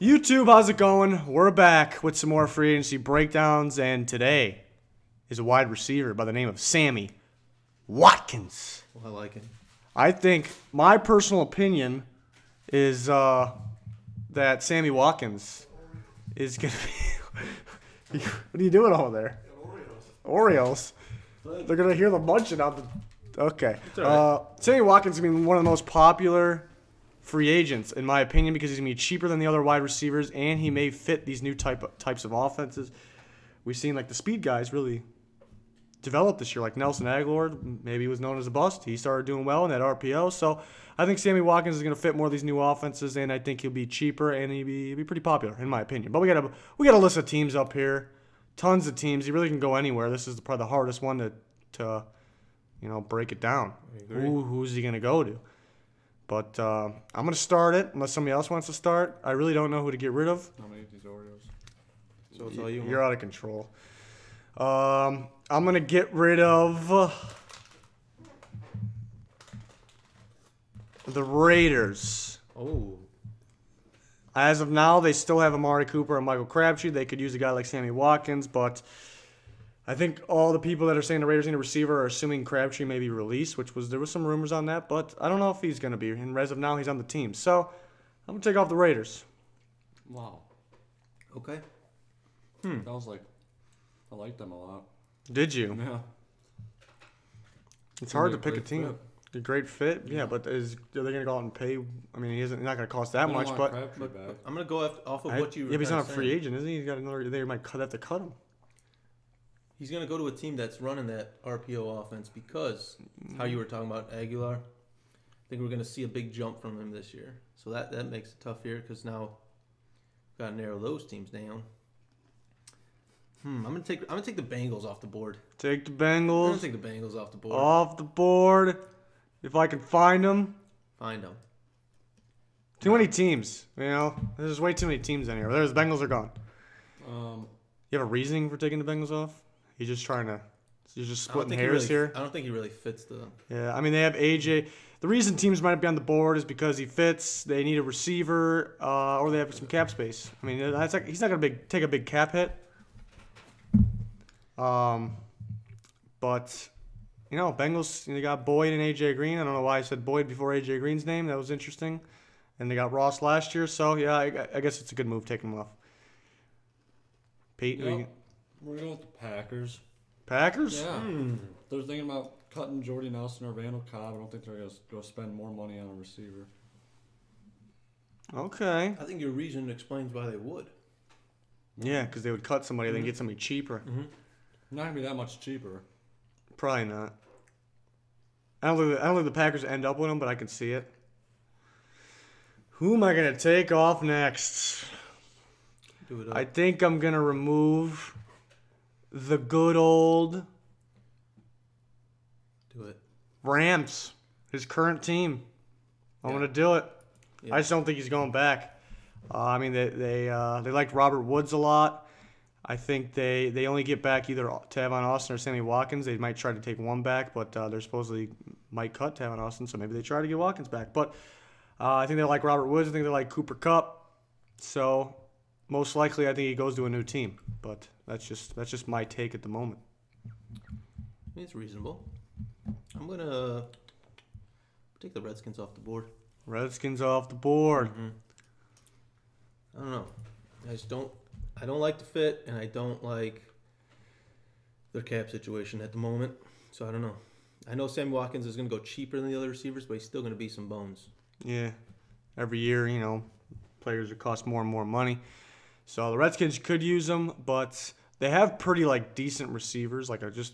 YouTube, how's it going? We're back with some more free agency breakdowns, and today is a wide receiver by the name of Sammy Watkins. Well, I like it. I think my personal opinion is that Sammy Watkins is going to be... What are you doing over there? Oreos. They're going to hear the munching out the... Okay. Right. Sammy Watkins is going to be one of the most popular free agents, in my opinion, because he's going to be cheaper than the other wide receivers, and he may fit these new types of offenses. We've seen like the speed guys really develop this year, like Nelson Aguilar. Maybe he was known as a bust. He started doing well in that RPO. So I think Sammy Watkins is going to fit more of these new offenses, and I think he'll be cheaper and he'll be pretty popular, in my opinion. But we got a list of teams up here, tons of teams. He really can go anywhere. This is probably the hardest one to break it down. Who's he going to go to? But I'm going to start it, unless somebody else wants to start. I really don't know who to get rid of. I'm going to eat these Oreos. So it's all you. You're out of control. I'm going to get rid of the Raiders. Oh. As of now, they still have Amari Cooper and Michael Crabtree. They could use a guy like Sammy Watkins, but I think all the people that are saying the Raiders need a receiver are assuming Crabtree may be released, there was some rumors on that, but I don't know if he's going to be. And as of now, he's on the team. So I'm going to take off the Raiders. Wow. Okay. That was I liked them a lot. Did you? Yeah. It's hard to pick a team. A great fit, yeah. But are they going to go out and pay? I mean, he's not going to cost that much. But I'm going to go off of what you. Yeah, but he's not a free agent, isn't he? He's got another. They might have to cut him. He's going to go to a team that's running that RPO offense because how you were talking about Aguilar. I think we're going to see a big jump from him this year. So that makes it tough here because now we've got to narrow those teams down. I'm gonna take the Bengals off the board. Take the Bengals. I'm gonna take the Bengals off the board. Off the board. If I can find them. Find them. Too many teams. There's way too many teams in here. The Bengals are gone. You have a reasoning for taking the Bengals off? He's just splitting hairs here. I don't think he really fits the. Yeah, I mean they have AJ. The reason teams might be on the board is because he fits. They need a receiver, or they have some cap space. I mean, he's not gonna take a big cap hit. But Bengals, they got Boyd and AJ Green. I don't know why I said Boyd before AJ Green's name. That was interesting. And they got Ross last year, so yeah, I guess it's a good move taking him off. Pete, we're going with the Packers. Packers? Yeah. They're thinking about cutting Jordy Nelson or Randall Cobb. I don't think they're going to go spend more money on a receiver. Okay. I think your reason explains why they would. Yeah, because they would cut somebody, then get somebody cheaper. Not going to be that much cheaper. Probably not. I don't think the Packers end up with him, but I can see it. Who am I going to take off next? Do it up. I think I'm going to remove the good old Rams, his current team. I'm going to do it. Yeah. I just don't think he's going back. I mean, they liked Robert Woods a lot. I think they only get back either Tavon Austin or Sammy Watkins. They might try to take one back, but they're supposedly might cut Tavon Austin, so maybe they try to get Watkins back. But I think they like Robert Woods. I think they like Cooper Kupp. So most likely, I think he goes to a new team. But that's just my take at the moment. It's reasonable. I'm gonna take the Redskins off the board. Redskins off the board. I don't know. I don't like the fit, and I don't like their cap situation at the moment. So I don't know. I know Sammy Watkins is going to go cheaper than the other receivers, but he's still going to be some bones. Yeah. Every year, players would cost more and more money. So the Redskins could use them, but they have pretty decent receivers, just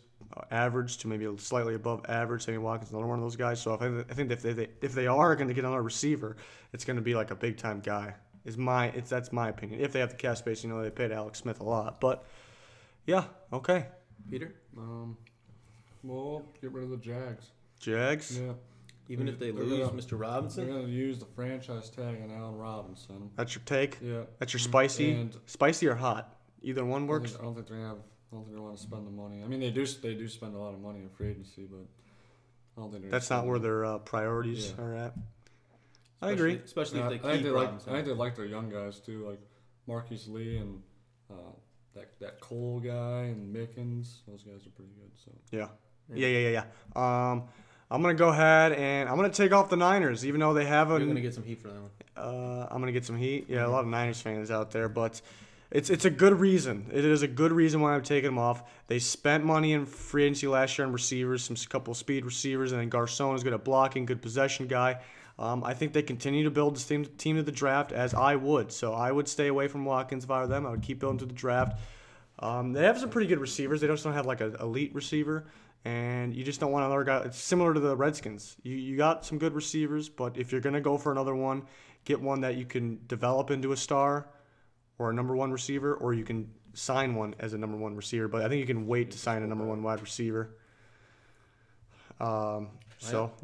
average to maybe slightly above average. Sammy Watkins is another one of those guys. So I think if they are going to get another receiver, it's going to be a big time guy. That's my opinion. If they have the cap space, they paid Alex Smith a lot. But yeah, okay. Peter? We'll get rid of the Jags. Jags? Yeah. Even if they lose Mr. Robinson? They're going to use the franchise tag on Allen Robinson. That's your take? Yeah. That's your spicy? Spicy or hot? Either one works? I don't think they want to spend the money. I mean, they do spend a lot of money in free agency, but I don't think that's not where their priorities are at. I agree. Especially Yeah, if they I keep Robinson. think they like their young guys too, like Marquise Lee and that Cole guy and Mickens. Those guys are pretty good. So Yeah. I'm gonna go ahead and I'm gonna take off the Niners, even though they have a. You're gonna get some heat for that one. I'm gonna get some heat. Yeah, a lot of Niners fans out there, but it's a good reason. It is a good reason why I'm taking them off. They spent money in free agency last year on receivers, couple of speed receivers, and then Garcon is good at blocking, good possession guy. I think they continue to build this team to the draft, as I would. So I would stay away from Watkins if I were them. I would keep building to the draft. They have some pretty good receivers. They just don't have like an elite receiver, and you just don't want another guy. It's similar to the Redskins. You got some good receivers, but if you're going to go for another one, get one that you can develop into a star or a number one receiver, or you can sign one as a number one receiver. But I think you can wait to sign a number one wide receiver. Yeah,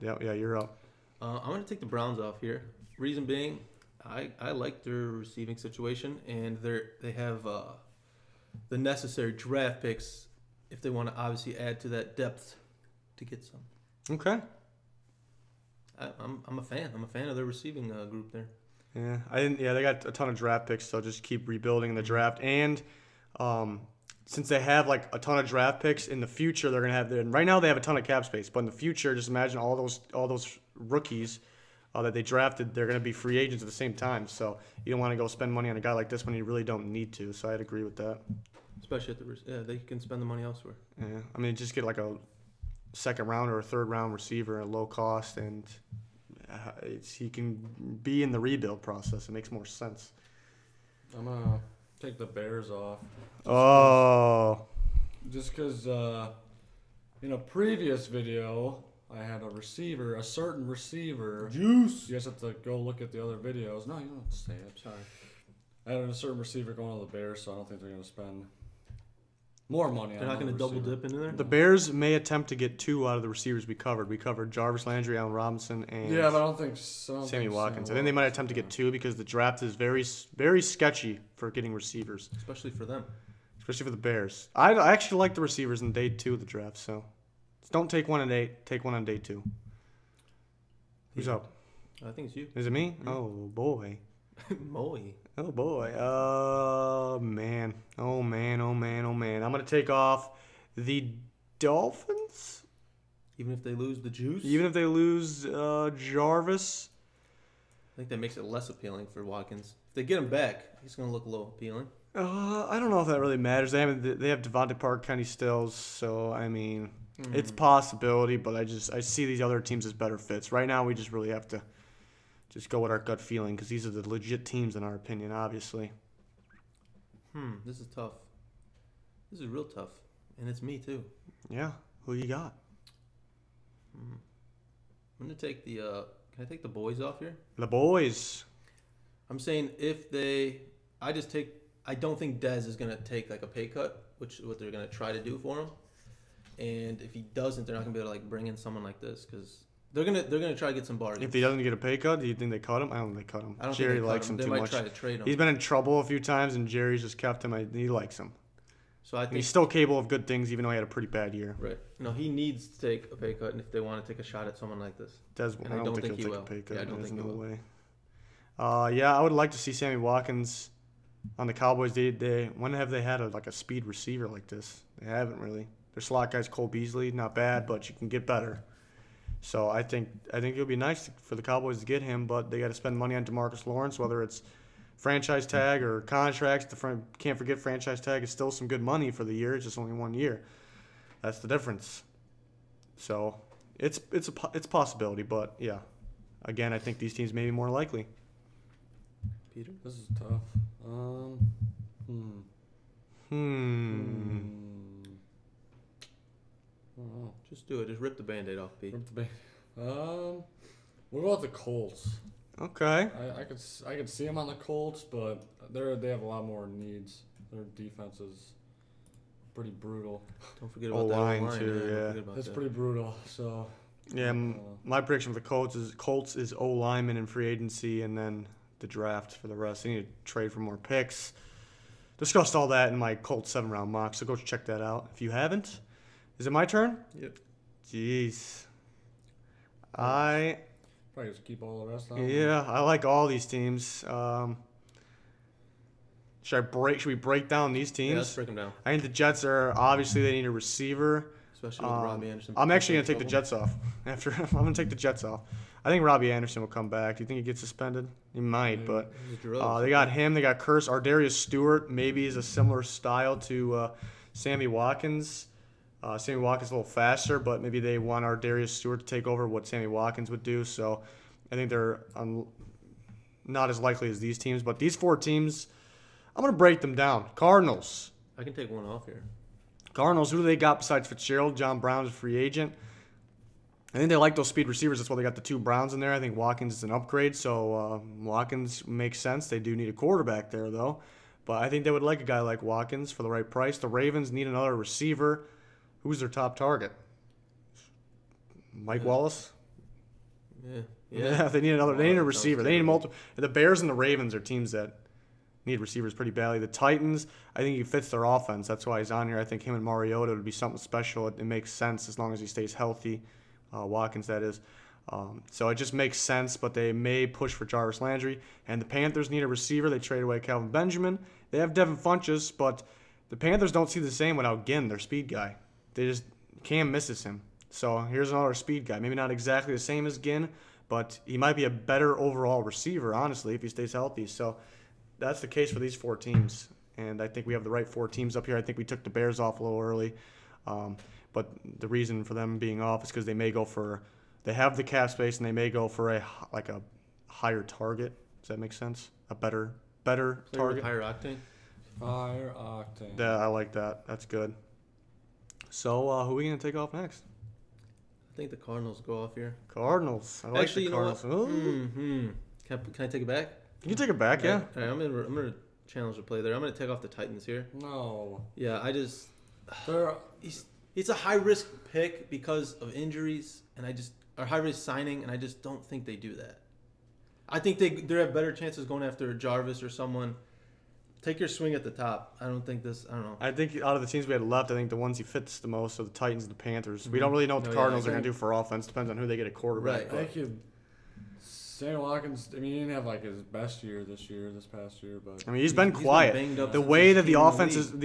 you're up. I'm going to take the Browns off here. Reason being, I like their receiving situation, and they have the necessary draft picks if they want to obviously add to that depth to get some. Okay. I'm a fan. I'm a fan of their receiving group there. Yeah, they got a ton of draft picks, so just keep rebuilding in the draft. And since they have like a ton of draft picks in the future, they're gonna have. Right now they have a ton of cap space, but in the future, just imagine all those rookies that they drafted. They're gonna be free agents at the same time. So you don't want to go spend money on a guy like this when you really don't need to. So I'd agree with that. Especially they can spend the money elsewhere. Yeah, I mean, just get like a second round or a third round receiver at low cost, and he can be in the rebuild process. It makes more sense. I'm gonna take the Bears off. Just because in a previous video I had a certain receiver. Juice. You guys have to go look at the other videos. No, you don't have to say it. Sorry. I had a certain receiver going to the Bears, so I don't think they're gonna spend more money. They're not going to double dip into there? The Bears may attempt to get two out of the receivers we covered. We covered Jarvis Landry, Allen Robinson, and but I don't think so. Sammy Watkins. I think they might attempt to get two because the draft is very, very sketchy for getting receivers. Especially for them. Especially for the Bears. I actually like the receivers in day 2 of the draft, so don't take one on day. Take one on day 2. Who's up? I think it's you. Is it me? Mm-hmm. Oh, boy. Moe. Oh, boy. Man. Oh, man. I'm going to take off the Dolphins. Even if they lose the juice? Even if they lose Jarvis. I think that makes it less appealing for Watkins. If they get him back, he's going to look a little appealing. I don't know if that really matters. They have Devontae Parker, Kenny Stills, so I mean, it's a possibility. But I see these other teams as better fits. Right now, we just really have to just go with our gut feeling because these are the legit teams in our opinion, obviously. This is tough. This is real tough, and it's me too. Yeah, who you got? I'm gonna take the. Can I take the boys off here? The boys. I'm saying I don't think Dez is gonna take like a pay cut, which is what they're gonna try to do for him. And if he doesn't, they're not gonna be able to like bring in someone like this because they're gonna try to get some bargains. If he doesn't get a pay cut, do you think they cut him? I don't think they cut him. I don't Jerry think likes him they too might much. try to trade him. He's been in trouble a few times, and Jerry's just kept him. He likes him. So I think he's still capable of good things, even though he had a pretty bad year. Right. No, he needs to take a pay cut, and if they want to take a shot at someone like this, I don't think he'll take a pay cut. Yeah, I don't think There's he no will. way. I would like to see Sammy Watkins on the Cowboys. When have they had a speed receiver like this? They haven't really. Their slot guy's Cole Beasley, not bad, but you can get better. So I think it would be nice for the Cowboys to get him, but they got to spend money on DeMarcus Lawrence, whether it's franchise tag or contracts. Can't forget franchise tag is still some good money for the year. It's just only 1 year. That's the difference. So it's a possibility, but yeah. Again, I think these teams may be more likely. Peter, this is tough. Just do it. Just rip the Band-Aid off, Pete. Rip the Band. What about the Colts? Okay. I could see them on the Colts, but they have a lot more needs. Their defense is pretty brutal. Don't forget about that line line too. Yeah, it's pretty brutal. So yeah, my prediction for the Colts is O lineman in free agency, and then the draft for the rest. They need to trade for more picks. Discussed all that in my Colts 7-round mock, so go check that out if you haven't. Is it my turn? Yep. Jeez. Probably just keep all the rest out. Yeah, I like all these teams. Should we break down these teams? Yeah, let's break them down. I think the Jets are obviously they need a receiver. Especially with Robbie Anderson. I'm actually gonna take the Jets off. I'm gonna take the Jets off. I think Robbie Anderson will come back. Do you think he gets suspended? He might, but they got him. They got Curse. Ardarius Stewart maybe is a similar style to Sammy Watkins. Sammy Watkins a little faster, but maybe they want Ardarius Stewart to take over what Sammy Watkins would do. So I think they're not as likely as these teams. But these 4 teams, I'm going to break them down. Cardinals. I can take one off here. Cardinals, who do they got besides Fitzgerald? John Brown's a free agent. I think they like those speed receivers. That's why they got the 2 Browns in there. I think Watkins is an upgrade, so Watkins makes sense. They do need a quarterback there, though. But I think they would like a guy like Watkins for the right price. The Ravens need another receiver. Who's their top target? Mike Wallace? Yeah, they need another. They need a receiver. They need multiple. The Bears and the Ravens are teams that need receivers pretty badly. The Titans, I think he fits their offense. That's why he's on here. I think him and Mariota would be something special. It makes sense as long as he stays healthy. Watkins, that is. So it just makes sense, but they may push for Jarvis Landry. And the Panthers need a receiver. They trade away Calvin Benjamin. They have Devin Funchess, but the Panthers don't see the same without Ginn, their speed guy. They just Cam misses him. So here's another speed guy. Maybe not exactly the same as Ginn, but he might be a better overall receiver, honestly, if he stays healthy. So that's the case for these 4 teams. And I think we have the right 4 teams up here. I think we took the Bears off a little early. But the reason for them being off is because they may go for – they have the cap space and they may go for a higher target. Does that make sense? A better target? Higher octane? Higher octane. Yeah, I like that. That's good. So who are we going to take off next? I think the Cardinals go off here. Cardinals. I like Actually, the Cardinals. You know what? Can I take it back? You can take it back, yeah. All right, I'm gonna challenge the play there. I'm gonna take off the Titans here. No. Yeah, I just it's a high risk pick because of injuries, and or high risk signing, and I just don't think they do that. I think they have better chances going after Jarvis or someone. Take your swing at the top. I don't think this. I don't know. I think out of the teams we had left, I think the ones he fits the most are the Titans and the Panthers. We don't really know what the Cardinals are going to do for offense. Depends on who they get a quarterback. Right. I think Sammy Watkins, I mean, he didn't have like his best year this past year, but I mean, he's been quiet. The way that the offenses in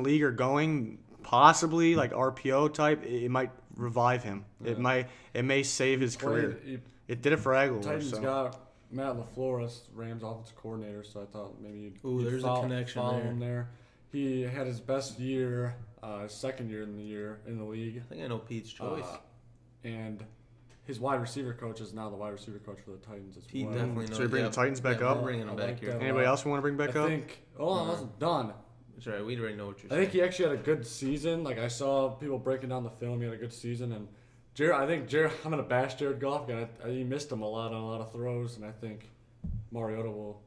the league are going, possibly like RPO type, it might revive him. Yeah. It may save his career. It did it for Aguilar. Titans got Matt LaFleur, Rams offensive coordinator, so I thought maybe there's a connection follow him there. He had his best year, his second year in the league. I think I know Pete's choice. And his wide receiver coach is now the wide receiver coach for the Titans as Pete well. definitely knows. So you're bringing the Titans back up? We're bringing them back here. Anybody else we want to bring back up? I think. I wasn't done. That's right. We already know what you're saying. I think he actually had a good season. Like I saw people breaking down the film. He had a good season, and I'm gonna bash Jared Goff again. He missed him a lot on a lot of throws, and I think Mariota will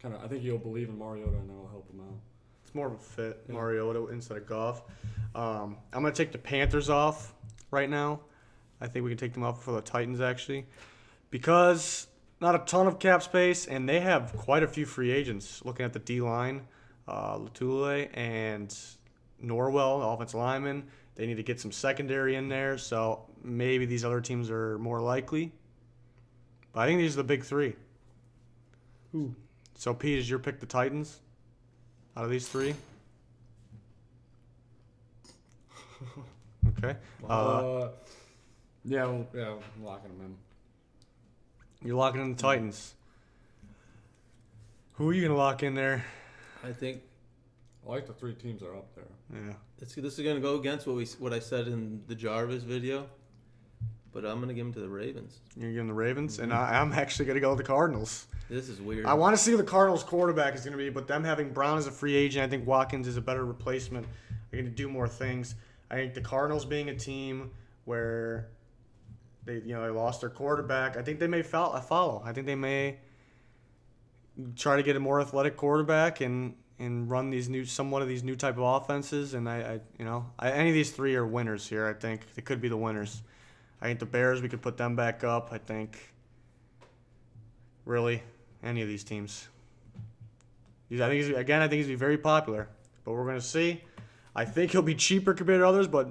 I think he'll believe in Mariota, and that'll help him out. It's more of a fit, Mariota instead of Goff. I'm gonna take the Panthers off right now. I think we can take them off for the Titans actually, because not a ton of cap space, and they have quite a few free agents. Looking at the D line, Latule and Norwell, the offensive lineman. They need to get some secondary in there, so maybe these other teams are more likely. But I think these are the big 3. Who? So, Pete, is your pick the Titans out of these 3? Okay. Yeah, I'm locking them in. You're locking in the Titans. Who are you going to lock in there? I think I like the 3 teams that are up there. Yeah. This is going to go against what I said in the Jarvis video, but I'm going to give them to the Ravens. You're giving the Ravens, and I'm actually going to go with the Cardinals. This is weird. I want to see who the Cardinals quarterback is going to be, but them having Brown as a free agent, I think Watkins is a better replacement. They're going to do more things. I think the Cardinals being a team where they lost their quarterback, I think they may follow. I think they may try to get a more athletic quarterback and run somewhat of these new type of offenses. And any of these 3 are winners here. I think they could be the winners. I think the Bears, we could put them back up. I think really any of these teams. I think he's going to be very popular, but we're going to see. I think he'll be cheaper compared to others, but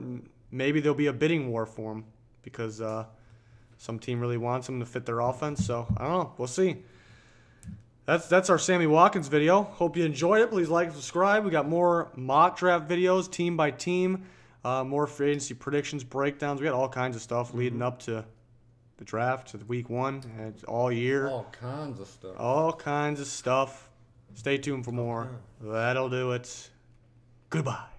maybe there'll be a bidding war for him because some team really wants him to fit their offense. So I don't know. We'll see. That's our Sammy Watkins video. Hope you enjoyed it. Please like and subscribe. We got more mock draft videos, team by team, more free agency predictions, breakdowns. We got all kinds of stuff leading up to the draft, to week 1, and all year. All kinds of stuff. All kinds of stuff. Stay tuned for more. That'll do it. Goodbye.